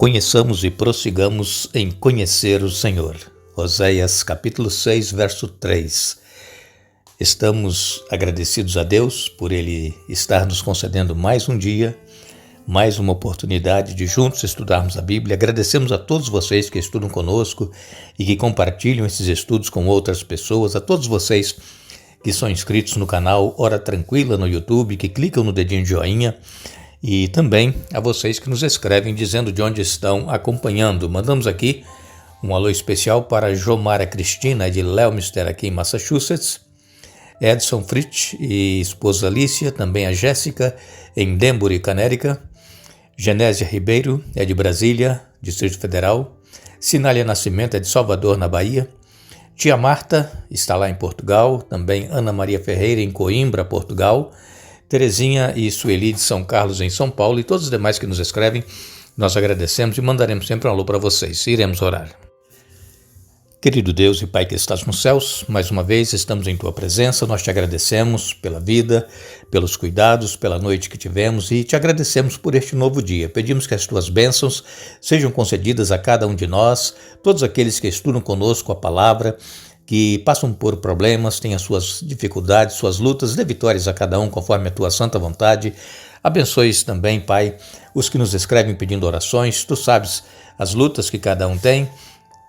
Conheçamos e prossigamos em conhecer o Senhor. Oséias capítulo 6, verso 3. Estamos agradecidos a Deus por Ele estar nos concedendo mais um dia, mais uma oportunidade de juntos estudarmos a Bíblia. Agradecemos a todos vocês que estudam conosco e que compartilham esses estudos com outras pessoas, a todos vocês que são inscritos no canal Hora Tranquila no YouTube, que clicam no dedinho de joinha, e também a vocês que nos escrevem dizendo de onde estão acompanhando. Mandamos aqui um alô especial para Jomara Cristina de Leominster, aqui em Massachusetts, Edson Fritz e esposa Alicia, também a Jéssica em Danbury, Connecticut, Genésia Ribeiro é de Brasília, Distrito Federal, Sinália Nascimento é de Salvador, na Bahia, Tia Marta está lá em Portugal, também Ana Maria Ferreira em Coimbra, Portugal, Terezinha e Sueli de São Carlos em São Paulo e todos os demais que nos escrevem, nós agradecemos e mandaremos sempre um alô para vocês. Iremos orar. Querido Deus e Pai que estás nos céus, mais uma vez estamos em Tua presença, nós te agradecemos pela vida, pelos cuidados, pela noite que tivemos e te agradecemos por este novo dia. Pedimos que as Tuas bênçãos sejam concedidas a cada um de nós, todos aqueles que estudam conosco a palavra, que passam por problemas, têm as suas dificuldades, suas lutas, dê vitórias a cada um conforme a Tua santa vontade. Abençoes também, Pai, os que nos escrevem pedindo orações, Tu sabes as lutas que cada um tem,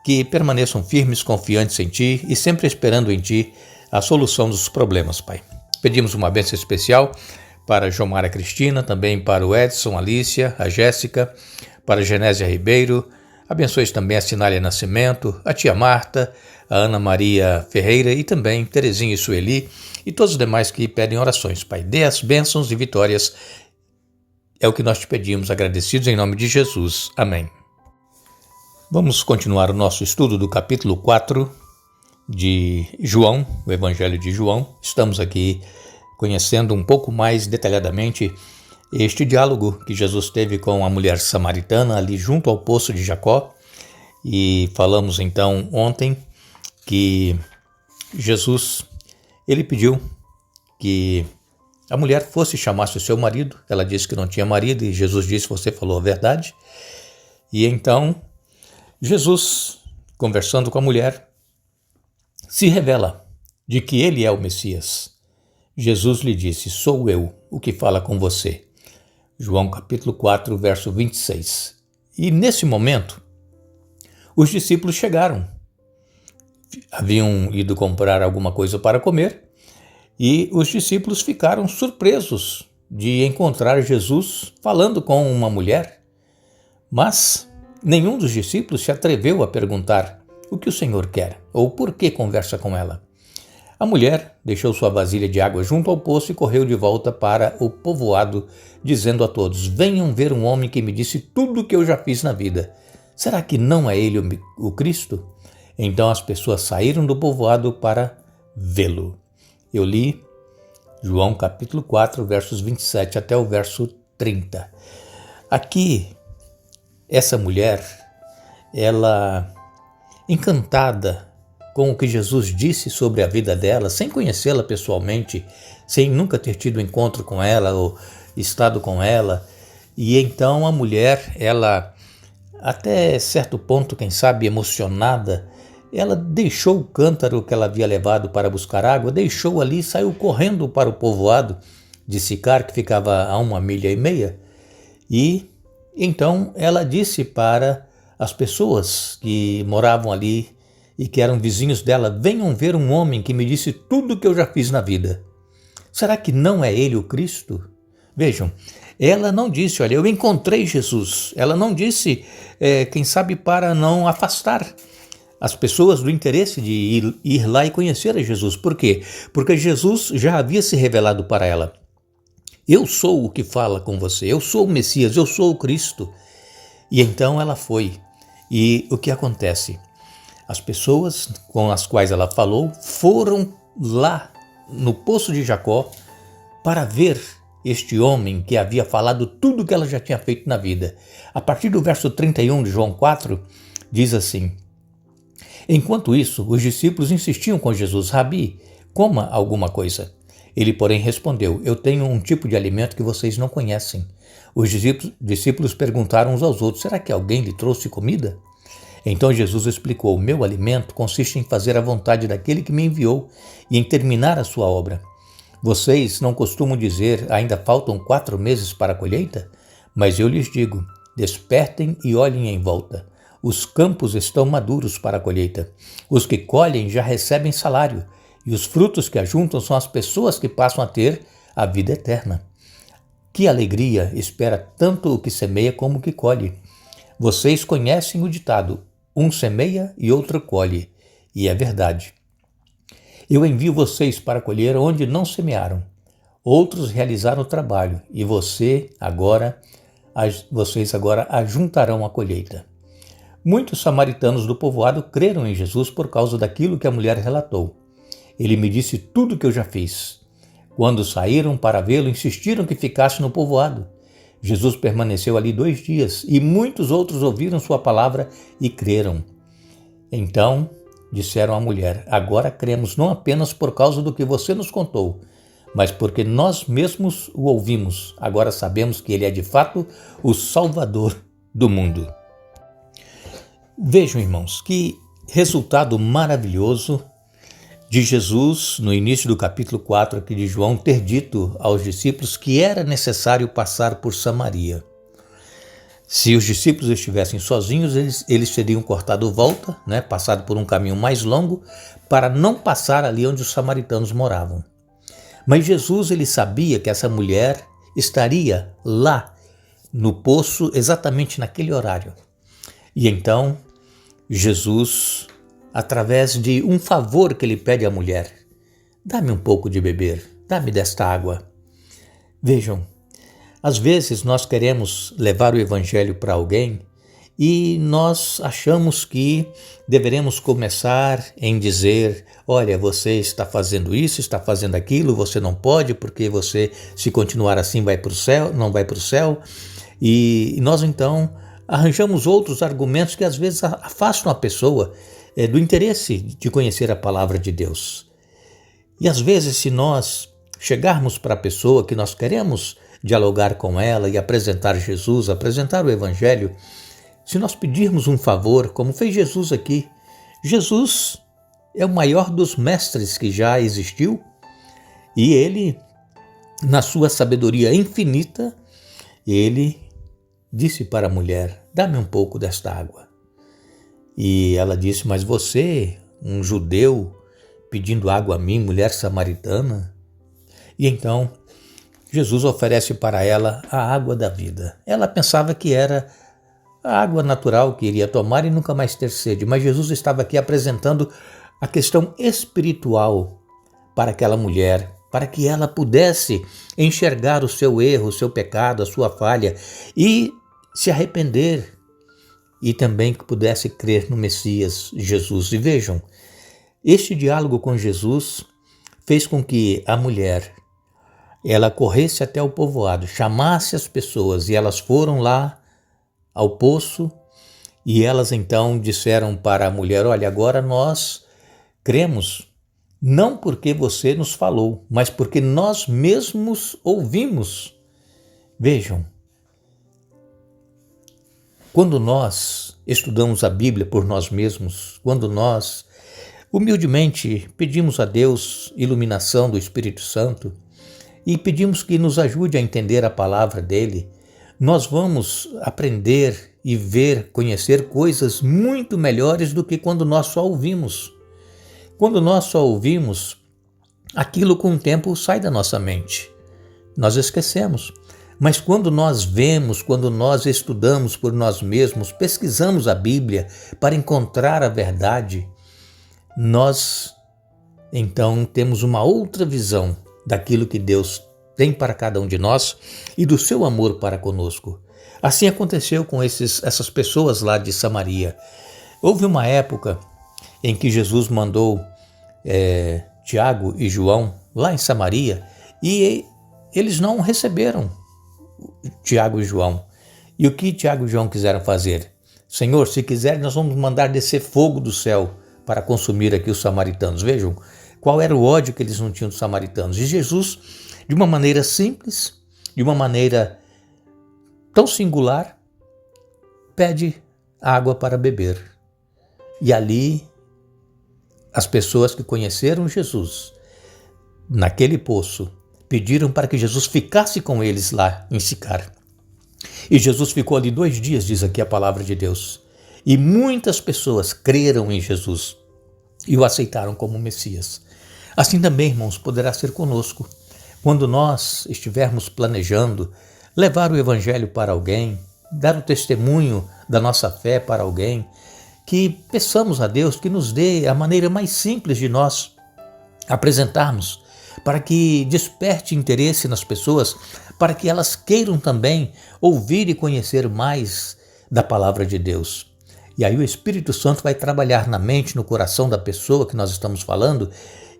que permaneçam firmes, confiantes em Ti e sempre esperando em Ti a solução dos problemas, Pai. Pedimos uma bênção especial para Jomara Cristina, também para o Edson, Alicia, a Jéssica, para a Genésia Ribeiro. Abençoe também a Sinália Nascimento, a Tia Marta, a Ana Maria Ferreira e também Terezinha e Sueli e todos os demais que pedem orações, Pai. Dê as bênçãos e vitórias. É o que nós te pedimos, agradecidos em nome de Jesus. Amém. Vamos continuar o nosso estudo do capítulo 4 de João, o Evangelho de João. Estamos aqui conhecendo um pouco mais detalhadamente este diálogo que Jesus teve com a mulher samaritana ali junto ao poço de Jacó. E falamos então ontem que Jesus, ele pediu que a mulher fosse e chamasse o seu marido. Ela disse que não tinha marido e Jesus disse: você falou a verdade. E então Jesus, conversando com a mulher, se revela de que ele é o Messias. Jesus lhe disse: sou eu o que fala com você. João capítulo 4, verso 26. E nesse momento, os discípulos chegaram. Haviam ido comprar alguma coisa para comer e os discípulos ficaram surpresos de encontrar Jesus falando com uma mulher. Mas nenhum dos discípulos se atreveu a perguntar o que o Senhor quer ou por que conversa com ela. A mulher deixou sua vasilha de água junto ao poço e correu de volta para o povoado, dizendo a todos: venham ver um homem que me disse tudo o que eu já fiz na vida. Será que não é ele o Cristo? Então as pessoas saíram do povoado para vê-lo. Eu li João capítulo 4, versos 27 até o verso 30. Aqui, essa mulher, ela, encantada com o que Jesus disse sobre a vida dela, sem conhecê-la pessoalmente, sem nunca ter tido encontro com ela ou estado com ela, e então a mulher, ela, até certo ponto, quem sabe, emocionada, ela deixou o cântaro que ela havia levado para buscar água, deixou ali e saiu correndo para o povoado de Sicar, que ficava a 1,5 milhas, e então ela disse para as pessoas que moravam ali e que eram vizinhos dela: venham ver um homem que me disse tudo o que eu já fiz na vida. Será que não é ele o Cristo? Vejam, ela não disse: olha, eu encontrei Jesus. Ela não disse, quem sabe, para não afastar as pessoas do interesse de ir lá e conhecer a Jesus. Por quê? Porque Jesus já havia se revelado para ela. Eu sou o que fala com você, eu sou o Messias, eu sou o Cristo. E então ela foi. E o que acontece? As pessoas com as quais ela falou foram lá no poço de Jacó para ver este homem que havia falado tudo o que ela já tinha feito na vida. A partir do verso 31 de João 4, diz assim: enquanto isso, os discípulos insistiam com Jesus: Rabi, coma alguma coisa. Ele, porém, respondeu: Eu tenho um tipo de alimento que vocês não conhecem. Os discípulos perguntaram uns aos outros: Será que alguém lhe trouxe comida? Então Jesus explicou: Meu alimento consiste em fazer a vontade daquele que me enviou e em terminar a sua obra. Vocês não costumam dizer: Ainda faltam 4 meses para a colheita? Mas eu lhes digo: Despertem e olhem em volta. Os campos estão maduros para a colheita. Os que colhem já recebem salário, e os frutos que ajuntam são as pessoas que passam a ter a vida eterna. Que alegria espera tanto o que semeia como o que colhe. Vocês conhecem o ditado: um semeia e outro colhe, e é verdade. Eu envio vocês para colher onde não semearam. Outros realizaram o trabalho, e vocês agora ajuntarão a colheita. Muitos samaritanos do povoado creram em Jesus por causa daquilo que a mulher relatou. Ele me disse tudo o que eu já fiz. Quando saíram para vê-lo, insistiram que ficasse no povoado. Jesus permaneceu ali 2 dias e muitos outros ouviram sua palavra e creram. Então disseram à mulher: Agora cremos não apenas por causa do que você nos contou, mas porque nós mesmos o ouvimos. Agora sabemos que ele é de fato o Salvador do mundo. Vejam, irmãos, que resultado maravilhoso de Jesus, no início do capítulo 4 aqui de João, ter dito aos discípulos que era necessário passar por Samaria. Se os discípulos estivessem sozinhos, eles teriam cortado volta, passado por um caminho mais longo, para não passar ali onde os samaritanos moravam. Mas Jesus, ele sabia que essa mulher estaria lá no poço exatamente naquele horário. E então, Jesus, através de um favor que ele pede à mulher: Dá-me um pouco de beber, dá-me desta água. Vejam, às vezes nós queremos levar o evangelho para alguém e nós achamos que deveremos começar em dizer: olha, você está fazendo isso, está fazendo aquilo, você não pode porque você, se continuar assim, vai para o céu, não vai para o céu. E nós então arranjamos outros argumentos que às vezes afastam a pessoa do interesse de conhecer a palavra de Deus. E às vezes, se nós chegarmos para a pessoa que nós queremos dialogar com ela e apresentar Jesus, apresentar o evangelho, se nós pedirmos um favor, como fez Jesus aqui, Jesus é o maior dos mestres que já existiu e ele, na sua sabedoria infinita, ele disse para a mulher: Dá-me um pouco desta água. E ela disse: Mas você, um judeu, pedindo água a mim, mulher samaritana? E então Jesus oferece para ela a água da vida. Ela pensava que era a água natural que iria tomar e nunca mais ter sede, mas Jesus estava aqui apresentando a questão espiritual para aquela mulher, para que ela pudesse enxergar o seu erro, o seu pecado, a sua falha e se arrepender, e também que pudesse crer no Messias Jesus. E vejam, este diálogo com Jesus fez com que a mulher ela corresse até o povoado, chamasse as pessoas, e elas foram lá ao poço e elas então disseram para a mulher: olha, agora nós cremos, não porque você nos falou, mas porque nós mesmos ouvimos. Vejam, quando nós estudamos a Bíblia por nós mesmos, quando nós humildemente pedimos a Deus iluminação do Espírito Santo e pedimos que nos ajude a entender a palavra dele, nós vamos aprender e ver, conhecer coisas muito melhores do que quando nós só ouvimos. Quando nós só ouvimos, aquilo com o tempo sai da nossa mente. Nós esquecemos. Mas quando nós vemos, quando nós estudamos por nós mesmos, pesquisamos a Bíblia para encontrar a verdade, nós então temos uma outra visão daquilo que Deus tem para cada um de nós e do seu amor para conosco. Assim aconteceu com essas pessoas lá de Samaria. Houve uma época em que Jesus mandou Tiago e João lá em Samaria e eles não receberam Tiago e João. E o que Tiago e João quiseram fazer? Senhor, se quiser, nós vamos mandar descer fogo do céu para consumir aqui os samaritanos. Vejam, qual era o ódio que eles não tinham dos samaritanos. E Jesus, de uma maneira simples, de uma maneira tão singular, pede água para beber. E ali, as pessoas que conheceram Jesus naquele poço pediram para que Jesus ficasse com eles lá em Sicar. E Jesus ficou ali 2 dias, diz aqui a palavra de Deus. E muitas pessoas creram em Jesus e o aceitaram como Messias. Assim também, irmãos, poderá ser conosco. Quando nós estivermos planejando levar o Evangelho para alguém, dar o testemunho da nossa fé para alguém, que peçamos a Deus que nos dê a maneira mais simples de nós apresentarmos, para que desperte interesse nas pessoas, para que elas queiram também ouvir e conhecer mais da palavra de Deus. E aí o Espírito Santo vai trabalhar na mente, no coração da pessoa que nós estamos falando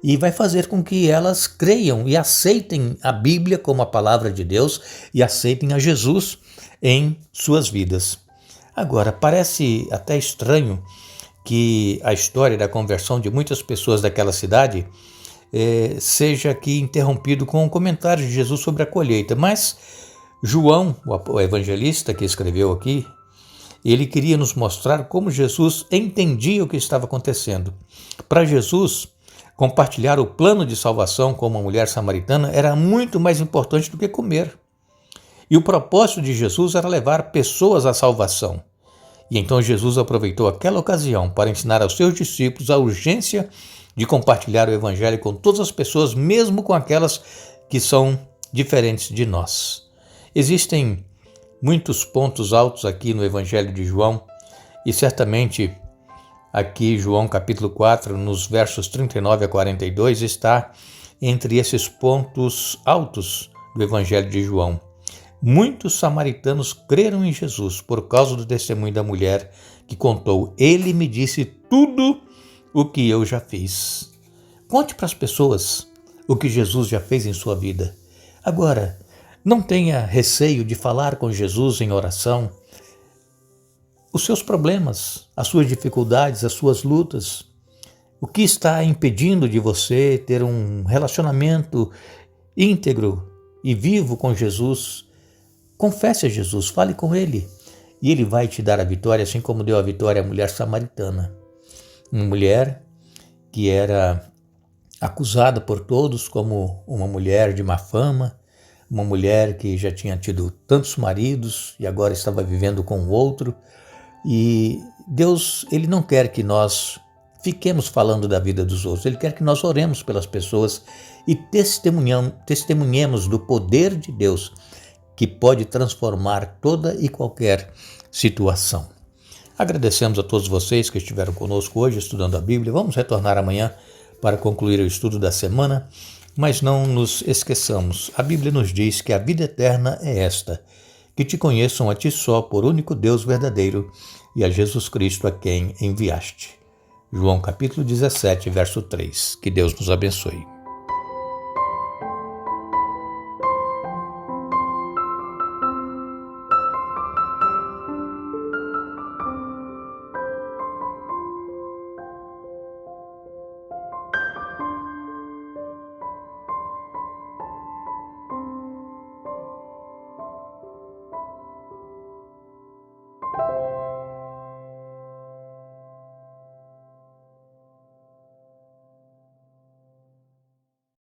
e vai fazer com que elas creiam e aceitem a Bíblia como a palavra de Deus e aceitem a Jesus em suas vidas. Agora, parece até estranho que a história da conversão de muitas pessoas daquela cidade seja aqui interrompido com um comentário de Jesus sobre a colheita, mas João, o evangelista que escreveu aqui, ele queria nos mostrar como Jesus entendia o que estava acontecendo. Para Jesus, compartilhar o plano de salvação com uma mulher samaritana era muito mais importante do que comer. E o propósito de Jesus era levar pessoas à salvação. E então Jesus aproveitou aquela ocasião para ensinar aos seus discípulos a urgência de compartilhar o Evangelho com todas as pessoas, mesmo com aquelas que são diferentes de nós. Existem muitos pontos altos aqui no Evangelho de João e certamente aqui João capítulo 4, nos versos 39 a 42, está entre esses pontos altos do Evangelho de João. Muitos samaritanos creram em Jesus por causa do testemunho da mulher que contou: ele me disse tudo o que eu já fiz. Conte para as pessoas o que Jesus já fez em sua vida. Agora, não tenha receio de falar com Jesus em oração os seus problemas, as suas dificuldades, as suas lutas. O que está impedindo de você ter um relacionamento íntegro e vivo com Jesus? Confesse a Jesus, fale com Ele e Ele vai te dar a vitória, assim como deu a vitória à mulher samaritana. Uma mulher que era acusada por todos como uma mulher de má fama, uma mulher que já tinha tido tantos maridos e agora estava vivendo com outro. E Deus, Ele não quer que nós fiquemos falando da vida dos outros, Ele quer que nós oremos pelas pessoas e testemunhemos do poder de Deus que pode transformar toda e qualquer situação. Agradecemos a todos vocês que estiveram conosco hoje estudando a Bíblia. Vamos retornar amanhã para concluir o estudo da semana, mas não nos esqueçamos. A Bíblia nos diz que a vida eterna é esta: que te conheçam a ti só, por único Deus verdadeiro, e a Jesus Cristo a quem enviaste. João capítulo 17, verso 3. Que Deus nos abençoe.